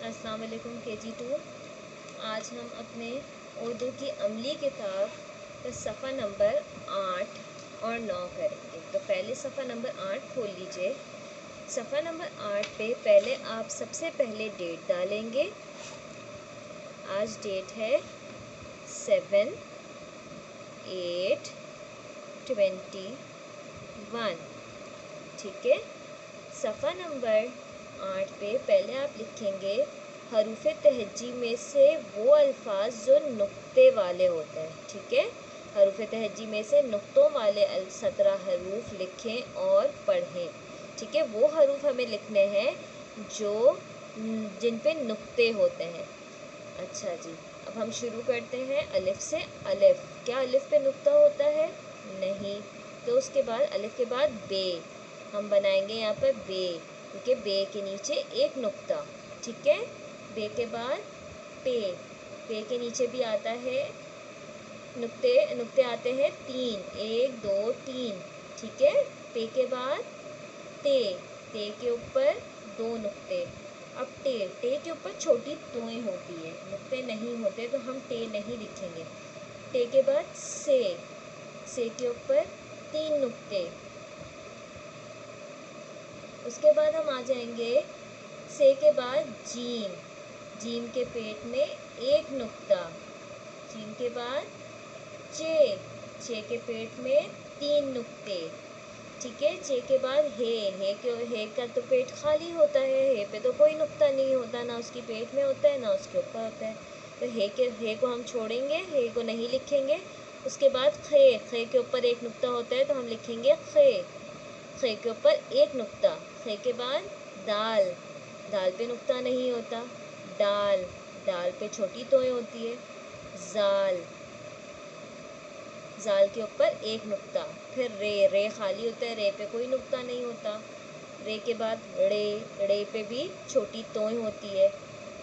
अस्सलाम वालेकुम KG2। आज हम अपने उर्दू की अमली किताब का सफ़ा नंबर 8 और 9 करेंगे। तो पहले सफ़ा नंबर 8 खोल लीजिए। सफ़ा नंबर 8 पे पहले आप सबसे पहले डेट डालेंगे। आज डेट है 7/8/21। ठीक है। सफ़ा नंबर 8 पे पहले आप लिखेंगे हरूफ तहज्जी में से वो अल्फाज जो नुक्ते वाले होते हैं। ठीक है। हरूफ तहज्जी में से नुक्तों वाले 17 हरूफ लिखें और पढ़ें। ठीक है। वो हरूफ हमें लिखने हैं जो जिन पे नुक्ते होते हैं। अच्छा जी, अब हम शुरू करते हैं अलिफ से। अलिफ, क्या अलिफ पे नुक्ता होता है? नहीं। तो उसके बाद अलिफ के बाद बे, हम बनाएंगे यहाँ पर बे, क्योंकि बे के नीचे एक नुक्ता। ठीक है। बे के बाद पे, पे के नीचे भी आता है नुक्ते आते हैं 3, 1 2 3। ठीक है। पे के बाद ते, ते के ऊपर 2 नुक्ते। अब टे, टे के ऊपर छोटी तोएं होती है, नुक्ते नहीं होते, तो हम टे नहीं लिखेंगे। टे के बाद से के ऊपर 3 नुक्ते। उसके बाद हम आ जाएंगे से के बाद जीम, जीम के पेट में एक नुक्ता। जीम के बाद चे, चे के पेट में 3 नुक्ते। ठीक है। चे के बाद हे का तो पेट खाली होता है, हे पे तो कोई नुक्ता नहीं होता, ना उसकी पेट में होता है ना उसके ऊपर होता है, तो हे को हम छोड़ेंगे, हे को नहीं लिखेंगे। उसके बाद खे के ऊपर एक नुक्ता होता है, तो हम लिखेंगे खे के ऊपर एक नुक्ता। खे के बाद दाल, दाल पे नुक्ता नहीं होता। दाल, दाल पे छोटी तोएं होती है। जाल, जाल के ऊपर एक नुक्ता। फिर रे खाली होता है, रे पे कोई नुक्ता नहीं होता। रे के बाद रे पे भी छोटी तोएं होती है,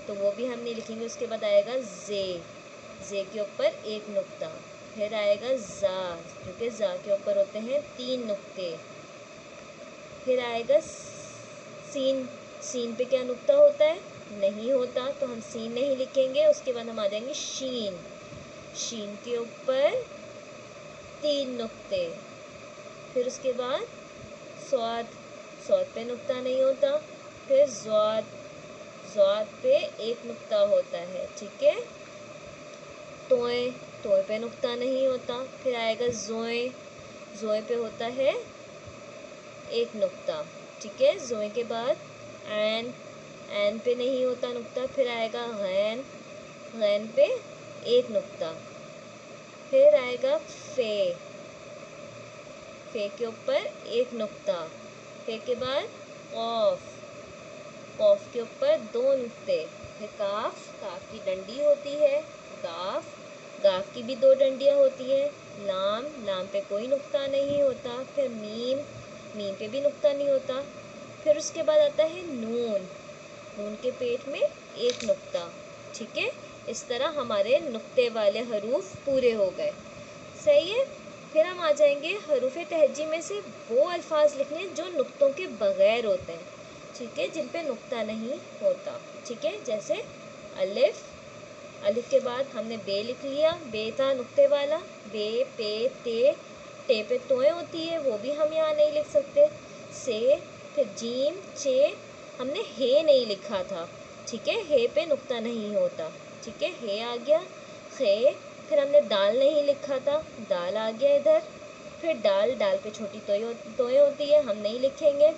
तो वो भी हम नहीं लिखेंगे। उसके बाद आएगा जे के ऊपर एक नुक्ता। फिर आएगा जा, जो कि जा के ऊपर होते हैं 3 नुक्ते। फिर आएगा सीन, सीन पे क्या नुक्ता होता है? नहीं होता, तो हम सीन नहीं लिखेंगे। उसके बाद हम आ जाएंगे शीन, शीन के ऊपर 3 नुक्ते। फिर उसके बाद स्वाद, स्वाद पे नुक्ता नहीं होता। फिर ज़्वाद, ज़्वाद पे एक नुक्ता होता है। ठीक है। तोए, तोए पे नुक्ता नहीं होता। फिर आएगा जोए, जोए पे होता है एक नुक्ता। ठीक है। जोए के बाद ऐन, ऐन पे नहीं होता नुक्ता। फिर आएगा गैन, गैन पे एक नुक्ता। फिर आएगा फे, फे के ऊपर एक नुक्ता। फे के बाद कौफ, कौफ के ऊपर 2 नुक्ते। फिर काफ, काफ की डंडी होती है। गाफ, गाफ की भी 2 डंडियाँ होती हैं। लाम, लाम पे कोई नुक्ता नहीं होता। फिर मीम, मीम पे भी नुक्ता नहीं होता। फिर उसके बाद आता है नून, नून के पेट में एक नुक्ता। ठीक है। इस तरह हमारे नुक्ते वाले हरूफ पूरे हो गए। सही है। फिर हम आ जाएंगे हरूफ तहज्जी में से वो अल्फाज लिखने जो नुक्तों के बग़ैर होते हैं। ठीक है। जिन पे नुक्ता नहीं होता। ठीक है। जैसे अलिफ, अलिफ के बाद हमने बे लिख लिया, बे था नुक्ते वाला। बे, पे, ते पे तोएं होती है, वो भी हम यहाँ नहीं लिख सकते। से, फिर जीम, चे, हमने हे नहीं लिखा था। ठीक है। हे पे नुक्ता नहीं होता। ठीक है। हे आ गया। खे, फिर हमने दाल नहीं लिखा था, दाल आ गया इधर। फिर डाल, डाल पे छोटी तोएं होती है, हम नहीं लिखेंगे।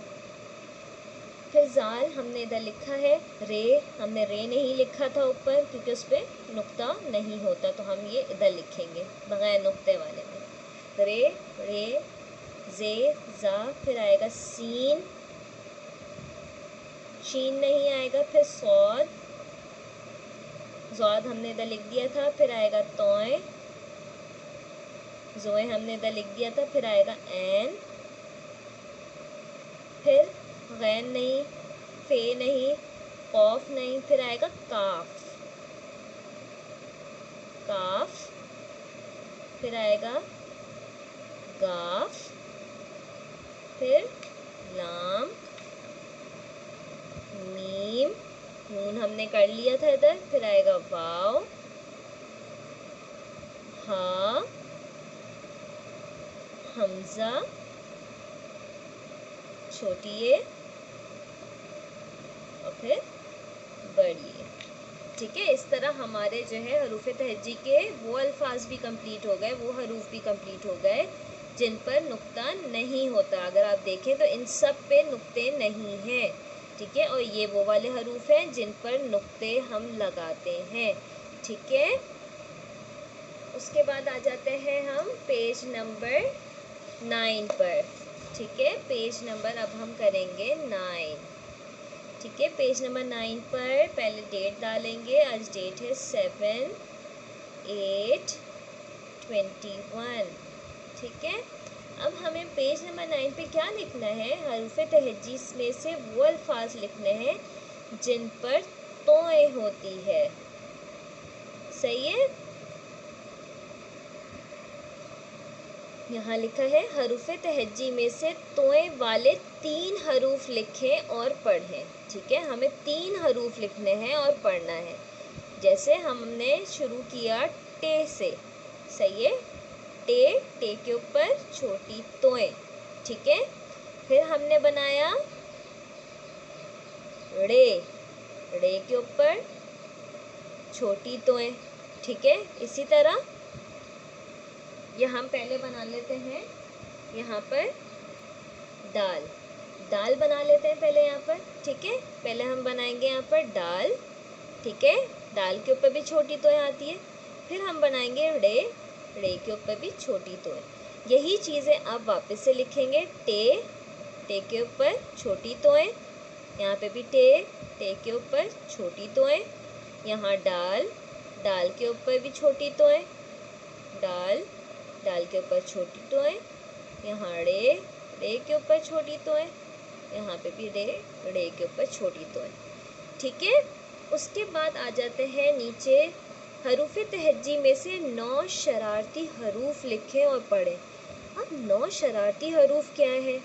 फिर जाल, हमने इधर लिखा है। रे, हमने रे नहीं लिखा था ऊपर, क्योंकि उस पर नुक्ता नहीं होता, तो हम ये इधर लिखेंगे बगैर नुक्ते वाले में। रे, जे, जा। फिर आएगा सीन, शीन नहीं आएगा। फिर सौद, ज़्वाद हमने इधर लिख दिया था। फिर आएगा तोएं, जोए हमने इधर लिख दिया था। फिर आएगा ऐन, फिर गैन नहीं, फे नहीं, कौफ नहीं। फिर आएगा काफ, काफ। फिर आएगा गाफ, फिर लाम, मीम, नून हमने कर लिया था इधर, फिर आएगा वाव, हा, हमजा, छोटी ए और फिर बड़ी ए। ठीक है, इस तरह हमारे जो है हरूफ तहज्जी के वो अल्फाज भी कंप्लीट हो गए, वो हरूफ भी कंप्लीट हो गए जिन पर नुक्ता नहीं होता। अगर आप देखें तो इन सब पे नुक्ते नहीं हैं। ठीक है, और ये वो वाले हरूफ हैं जिन पर नुक्ते हम लगाते हैं। ठीक है, उसके बाद आ जाते हैं हम पेज नंबर 9 पर। ठीक है, पेज नंबर अब हम करेंगे 9। ठीक है, पेज नंबर 9 पर पहले डेट डालेंगे। आज डेट है 7/8/21। ठीक है, अब हमें पेज नंबर 9 पे क्या लिखना है? हरूफ तहज्जी में से वो अल्फाज लिखने हैं जिन पर तोए होती है। सही है, यहाँ लिखा है हरूफ तहज्जी में से तोए वाले 3 हरूफ लिखें और पढ़ें। ठीक है, हमें 3 हरूफ लिखने हैं और पढ़ना है। जैसे हमने शुरू किया टे से, सही है, टे, टे के ऊपर छोटी तोए। ठीक है, फिर हमने बनाया रे, रे के ऊपर छोटी तोए। ठीक है, इसी तरह ये हम पहले बना लेते हैं यहाँ पर दाल, दाल बना लेते हैं पहले यहाँ पर। ठीक है, पहले हम बनाएंगे यहाँ पर दाल। ठीक है, दाल के ऊपर भी छोटी तोए आती है। फिर हम बनाएंगे रे, रे के ऊपर भी छोटी तोए। यही चीज़ें अब वापस से लिखेंगे। टे, टे के ऊपर छोटी तोए, यहाँ पे भी टे, टे के ऊपर छोटी तोए। यहाँ डाल, दाल के ऊपर भी छोटी तोए, डाल, दाल के ऊपर छोटी तोए। यहाँ रे, रे के ऊपर छोटी तोए, यहाँ पे भी रे, रे के ऊपर छोटी तोए। ठीक है, उसके बाद आ जाते हैं नीचे हरूफ तहज्जी में से 9 शरारती हरूफ लिखें और पढ़ें। अब 9 शरारती हरूफ क्या है?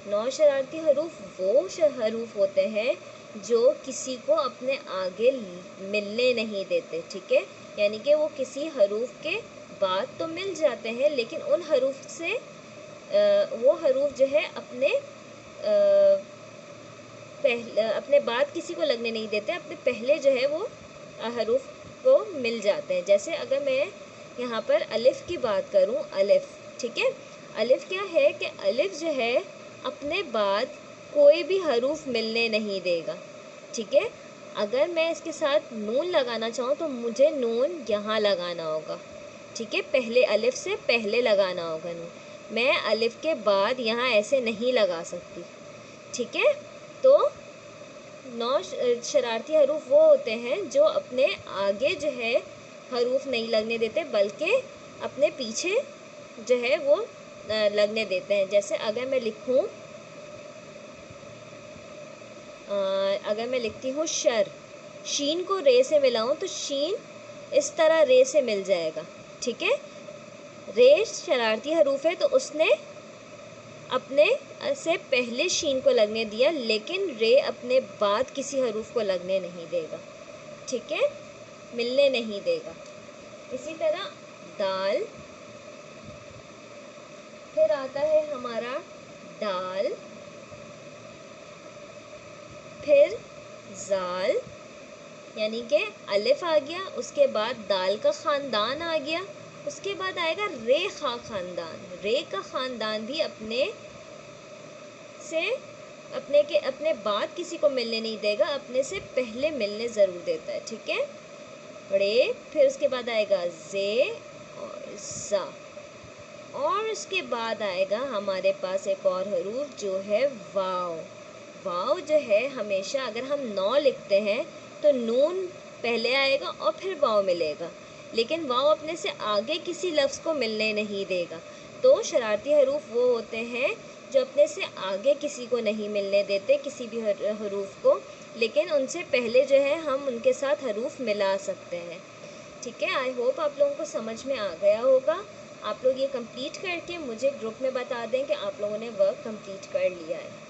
9 शरारती हरूफ वो हरूफ होते हैं जो किसी को अपने आगे मिलने नहीं देते। ठीक है, यानी कि वो किसी हरूफ के बाद तो मिल जाते हैं, लेकिन उन हरूफ से वो हरूफ जो है अपने पहले अपने बाद किसी को लगने नहीं देते, अपने पहले जो है वो हरूफ को मिल जाते हैं। जैसे अगर मैं यहाँ पर अलिफ की बात करूँ, अलिफ, ठीक है, अलिफ क्या है कि अलिफ जो है अपने बाद कोई भी हरूफ मिलने नहीं देगा। ठीक है, अगर मैं इसके साथ नून लगाना चाहूँ तो मुझे नून यहाँ लगाना होगा। ठीक है, पहले अलिफ से पहले लगाना होगा नून, मैं अलिफ के बाद यहाँ ऐसे नहीं लगा सकती। ठीक है, तो 9 शरारती हरूफ वो होते हैं जो अपने आगे जो है हरूफ नहीं लगने देते, बल्कि अपने पीछे जो है वो लगने देते हैं। जैसे अगर मैं लिखूं, अगर मैं लिखती हूँ शर, शीन को रे से मिलाऊं तो शीन इस तरह रे से मिल जाएगा। ठीक है, रे शरारती हरूफ है तो उसने अपने से पहले शीन को लगने दिया, लेकिन रे अपने बाद किसी हरूफ को लगने नहीं देगा। ठीक है, मिलने नहीं देगा। इसी तरह दाल, फिर आता है हमारा दाल, फिर जाल, यानी कि अलिफ आ गया, उसके बाद दाल का ख़ानदान आ गया, उसके बाद आएगा रे खा ख़ानदान। रे का ख़ानदान भी अपने से अपने बाद किसी को मिलने नहीं देगा, अपने से पहले मिलने ज़रूर देता है। ठीक है, रे, फिर उसके बाद आएगा जे और ज़ा, और उसके बाद आएगा हमारे पास एक और हरूफ जो है वाव। वाव जो है हमेशा अगर हम 9 लिखते हैं तो नून पहले आएगा और फिर वाव मिलेगा, लेकिन वाव अपने से आगे किसी लफ्ज़ को मिलने नहीं देगा। तो शरारती हरूफ वो होते हैं जो अपने से आगे किसी को नहीं मिलने देते, किसी भी हरूफ को, लेकिन उनसे पहले जो है हम उनके साथ हरूफ मिला सकते हैं। ठीक है, आई होप आप लोगों को समझ में आ गया होगा। आप लोग ये कंप्लीट करके मुझे ग्रुप में बता दें कि आप लोगों ने वर्क कंप्लीट कर लिया है।